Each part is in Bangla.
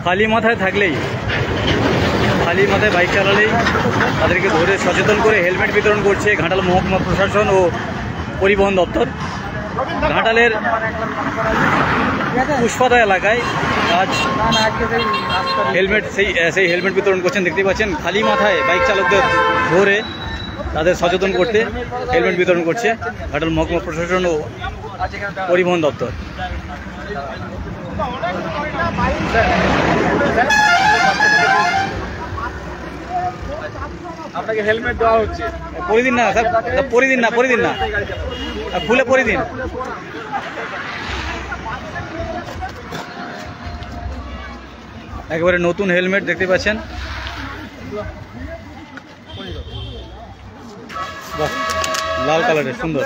খালি মাথায় থাকলেই, খালি মাথায় বাইক চালালেই তাদেরকে ধরে সচেতন করে হেলমেট বিতরণ করছে ঘাটাল মহকুমা প্রশাসন ও পরিবহন দপ্তর। ঘাটালের পুষ্পাদা এলাকায় আজ হেলমেট সেই হেলমেট বিতরণ করছেন, দেখতে পাচ্ছেন। খালি মাথায় বাইক চালকদের ধরে তাদের সচেতন করতে হেলমেট বিতরণ করছে ঘাটাল মহকুমা প্রশাসন ও পরিবহন দপ্তর। আপনাকে হেলমেট দেওয়া হচ্ছে, পরে দিন না স্যার, পরে দিন না, পরে দিন না, খুলে পরে দিন। একেবারে নতুন হেলমেট দেখতে পাচ্ছেন, লাল কালারের সুন্দর।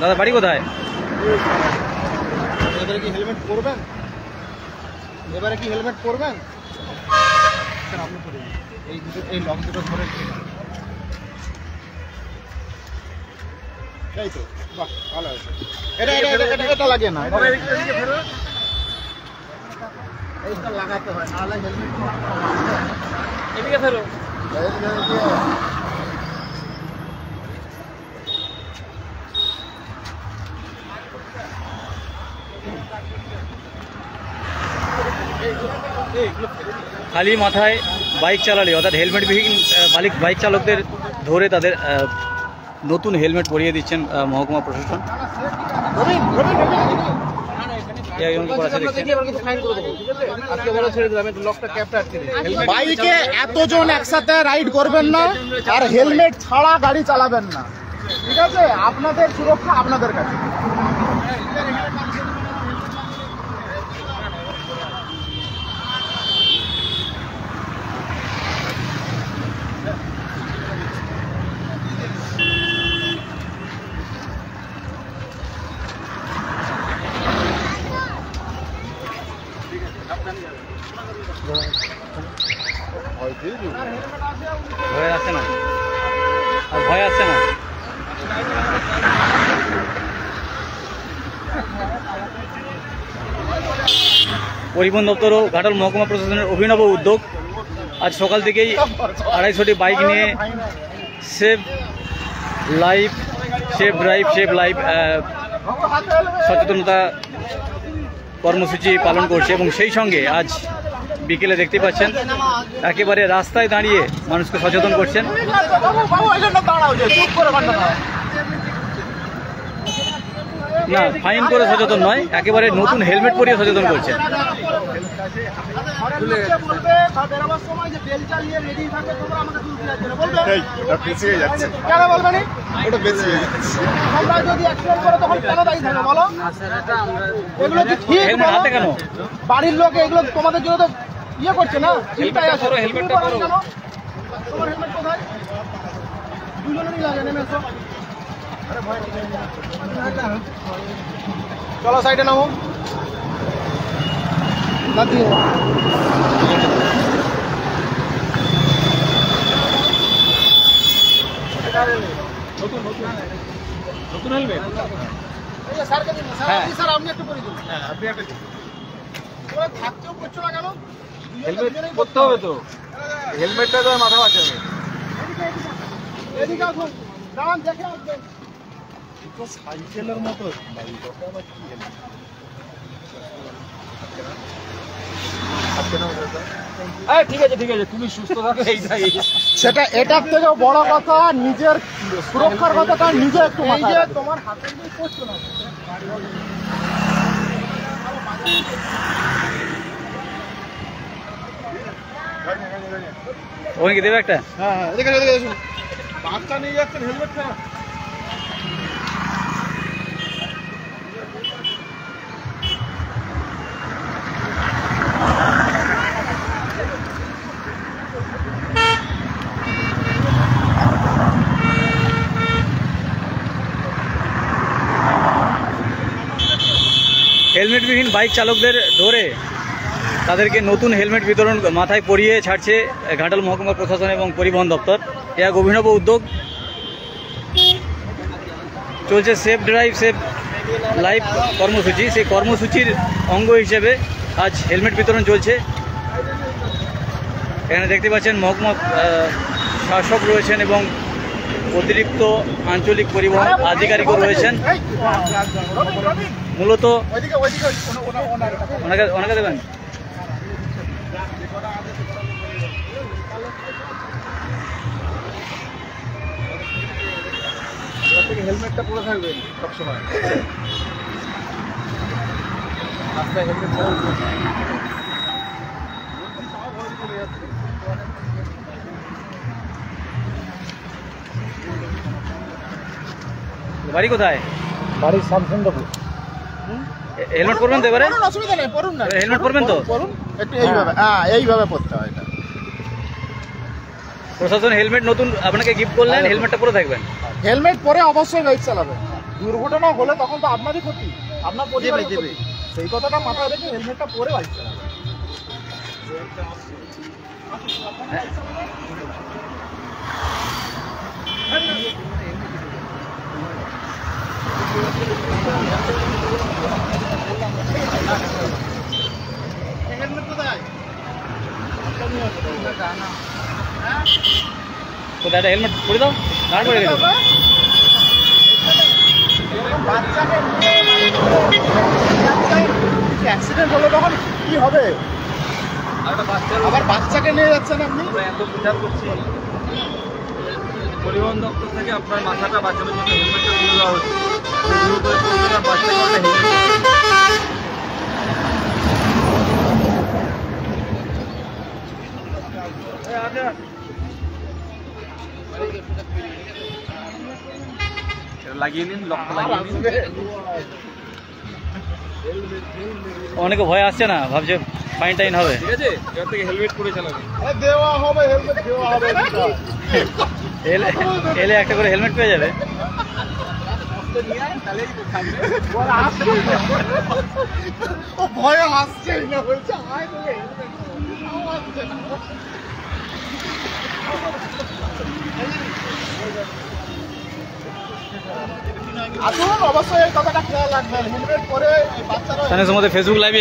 দাদা বাড়ি কোথায়? এবারে কি হেলমেট পরবেন? এবারে কি হেলমেট পরবেন? স্যার আপনি পরে এই দুটো, এই লক দুটো ধরে এই তো, বাহ ভালো আছে। এটা লাগে না, এইটা লাগাতে হয়, নাহলে হেলমেট এদিকে ফেরো। খালি মাথায় বাইক চালালে অর্থাৎ হেলমেটবিহীন বাইক চালকদের ধরে তাদের নতুন হেলমেট পরিয়ে দিচ্ছেন মহকুমা প্রশাসন। বাইকে এতজন একসাথে রাইড করবেন না, আর হেলমেট ছাড়া গাড়ি চালাবেন না, ঠিক আছে? আপনাদের সুরক্ষা আপনাদের কাছে। ভয় আসছে না, আর ভয় আসছে না। পরিবহন দপ্তর ও ঘাটাল মহকুমা প্রশাসনের অভিনব উদ্যোগ। আজ সকাল থেকেই 250টি বাইক নিয়ে save life, save drive, save life সচেতনতা কর্মসূচি পালন করছে। এবং সেই সঙ্গে আজ বিকেলে দেখতে পাচ্ছেন একেবারে রাস্তায় দাঁড়িয়ে মানুষকে সচেতন করছেন। না, ফাইন করে সচেতন নয়, একেবারে নতুন হেলমেট পরিয়ে সচেতন করছেন। হাতে কেন? বাড়ির লোক এগুলো তোমাদের জন্য তো ইয়ে করছে না। চলো সাইডে নামো। নতুন হেলমেট স্যারকে দিন, স্যার আপনি একটু করে দিন। হ্যাঁ আপনি একটা দিন। তোমরা থাকতেও করছো না কেন? হেলমেট পরতে হবে তো, হেলমেটটা তো মাথা বাঁচাবে। এদিকে আসুন, দাঁড়ান দেখে আসবেন। সাইকেলের মতো ঠিক আছে, ঠিক আছে, তুমি সুস্থ থাকো, এইটাই সেটা। এটার থেকেও বড় কথা নিজের সুরক্ষার কথা, তার নিজে একটু তোমার হাতে করছো না। ওখানে কি দেবে একটা? হ্যাঁ, এদিকে এসুন। বাচ্চা নিয়ে যাচ্ছেন হেলমেটটা। হেলমেটবিহীন বাইক চালকদের ধরে তাদেরকে নতুন হেলমেট বিতরণ মাথায় পরিয়ে ছাড়ছে ঘাটাল মহকুমা প্রশাসন এবং পরিবহন দপ্তর। এক অভিনব উদ্যোগ। চলছে সেফ ড্রাইভ সেফ লাইফ কর্মসূচি। সেই কর্মসূচির অঙ্গ হিসেবে আজ হেলমেট বিতরণ চলছে। এখানে দেখতে পাচ্ছেন মহকুমা শাসক রয়েছেন এবং অতিরিক্ত আঞ্চলিক পরিবহন আধিকারিকও রয়েছেন। মূলত ওনাকে দেবেন। হেলমেটটা পরে থাকবেন সবসময়, রাস্তায় হেলমেট বাড়ি কোথায়? বাড়ির শ্যামসুন্দরপুর। হেলমেট পরবেন তো এবারে? অসুবিধা নেই, পরুন না। হেলমেট পরবেন তো? পরুন একটু এইভাবে, হ্যাঁ এইভাবে পরতে হয়। এটা প্রশাসন হেলমেট নতুন আপনাকে গিফট করলেন, হেলমেটটা পরে থাকবেন। হেলমেট পরে অবশ্যই বাইক চালাবেন। দুর্ঘটনা হলে তখন তো আপনারই ক্ষতি, আপনার পরিবারের ক্ষতি। সেই কথাটা মাথায় রেখে হেলমেটটা পরে বাইক চালাবেন। হেলমেট কোথায়? কোথায় একটা হেলমেট পরে দাও, দাঁড় করে গেছে। অ্যাক্সিডেন্ট হলো তখন কি হবে? আবার বাচ্চাকে নিয়ে যাচ্ছেন আপনি। এত প্রচার করছি, পরিবহন দপ্তর থেকে আপনার মাথাটা বাঁচানোর জন্য হেলমেটটা তুলে দেওয়া হচ্ছে। বাচ্চাকে হেলমেট লাগিয়ে নিন, লকটা লাগিয়ে নিন। অনেকে ভয় আসছে না, ভাবছে ফাইন টাইন হবে। ঠিক আছে, এবার থেকে হেলমেট পরে চালাবেন। দেওয়া হবে, হেলমেট দেওয়া হবে। এলে একটা করে হেলমেট পেয়ে যাবে। ও ভয়ে হাসছে না, বলছে আসুন, অবশ্যই এই কথাটা খেয়াল রাখবেন। হেলমেট পরে বাচ্চারা ফেসবুক লাইভে